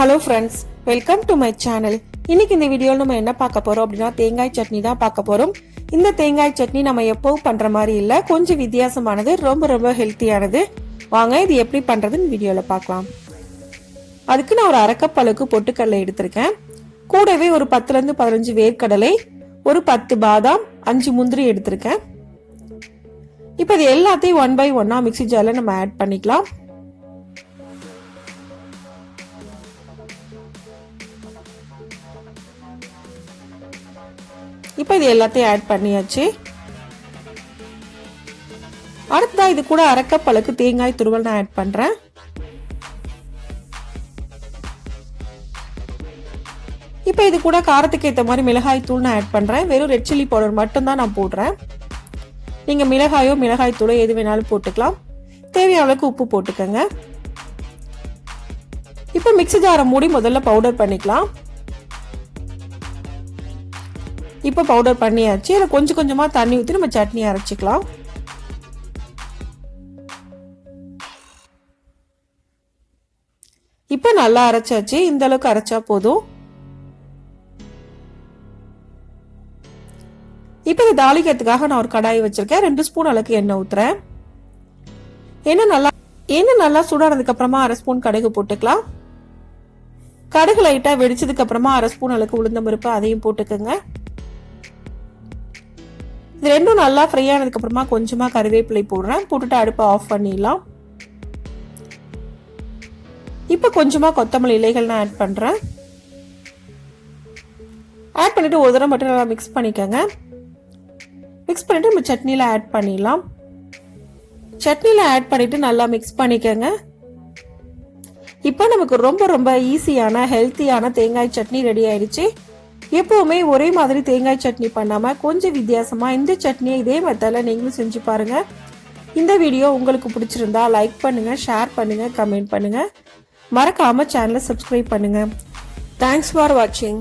Hello friends, welcome to my channel. இன்னைக்கு இந்த வீடியோவில் நம்ம என்ன பார்க்க போறோம் அப்படின்னா தேங்காய் சட்னி தான் பார்க்க போறோம். இந்த தேங்காய் சட்னி நம்ம எப்பவும் பண்ற மாதிரி இல்லை, கொஞ்சம் வித்தியாசமானது, ரொம்ப ரொம்ப ஹெல்த்தியானது. வாங்க இது எப்படி பண்றதுன்னு வீடியோவில் பார்க்கலாம். அதுக்கு நான் ஒரு அரை கப் அளவுக்கு பொட்டுக்கடலை எடுத்திருக்கேன். கூடவே ஒரு 10லேருந்து 15 வேர்க்கடலை, ஒரு 10 பாதாம், 5 முந்திரி எடுத்திருக்கேன். இப்போ இது எல்லாத்தையும் 1 by 1 மிக்ஸி ஜார்ல நம்ம ஆட் பண்ணிக்கலாம். இப்போ இது எல்லாத்தையும் ஆட் பண்ணியாச்சு. அடுத்ததா இது கூட அரை கப் அளவுக்கு தேங்காய் துருவல் நான் ஆட் பண்றேன். இப்போ இது கூட காரத்துக்கு ஏற்ற மாதிரி மிளகாய் தூள் நான் ஆட் பண்றேன். வெறும் ரெட் சில்லி பவுடர் மட்டும் தான் நான் போடுறேன். நீங்க மிளகாயோ மிளகாய் தூளோ எது வேணாலும் போட்டுக்கலாம். தேவையான அளவுக்கு உப்பு போட்டுக்கோங்க. இப்போ மிக்ஸி ஜாரை மூடி முதல்ல பவுடர் பண்ணிக்கலாம். இப்போ பவுடர் பண்ணியாச்சு. இதில் கொஞ்சம் கொஞ்சமா தண்ணி ஊற்றி நம்ம சட்னி அரைச்சிக்கலாம். இப்போ நல்லா அரைச்சாச்சு. இந்த அளவுக்கு அரைச்சா போதும். இப்போ இந்த தாளிக்கிறதுக்காக நான் ஒரு கடாய் வச்சிருக்கேன். 2 ஸ்பூன் அளவுக்கு எண்ணெய் ஊத்துறேன். எண்ணெய் நல்லா சூடானதுக்கு அப்புறமா அரை ஸ்பூன் கடுகு போட்டுக்கலாம். கடுகு லைட்டா வெடிச்சதுக்கு அப்புறமா அரை ஸ்பூன் அளவுக்கு உளுந்தம் பருப்பு அதையும் போட்டுக்கோங்க. இது ரெண்டும் நல்லா ஃப்ரை ஆனதுக்கு அப்புறமா கொஞ்சமா கருவேப்பிலை போடுறேன். போட்டுட்டு அடுப்பை ஆஃப் பண்ணிடலாம். இப்போ கொஞ்சமா கொத்தமல்லி இலைகள் நான் ஆட் பண்றேன். ஆட் பண்ணிட்டு ஒரு தடவை மட்டும் நல்லா மிக்ஸ் பண்ணிக்கோங்க. மிக்ஸ் பண்ணிட்டு நம்ம சட்னியில ஆட் பண்ணிடலாம். சட்னியில ஆட் பண்ணிட்டு நல்லா மிக்ஸ் பண்ணிக்கோங்க. இப்போ நமக்கு ரொம்ப ரொம்ப ஈஸியான ஹெல்த்தியான தேங்காய் சட்னி ரெடி ஆயிடுச்சு. எப்பவுமே ஒரே மாதிரி தேங்காய் சட்னி பண்ணாம கொஞ்சம் வித்தியாசமா இந்த சட்னியை இதே மெத்தட்ல நீங்களும் செஞ்சு பாருங்க. இந்த வீடியோ உங்களுக்கு பிடிச்சிருந்தா லைக் பண்ணுங்க, ஷேர் பண்ணுங்க, கமெண்ட் பண்ணுங்க. மறக்காம சேனலை சப்ஸ்கிரைப் பண்ணுங்க. தேங்க்ஸ் ஃபார் வாட்சிங்.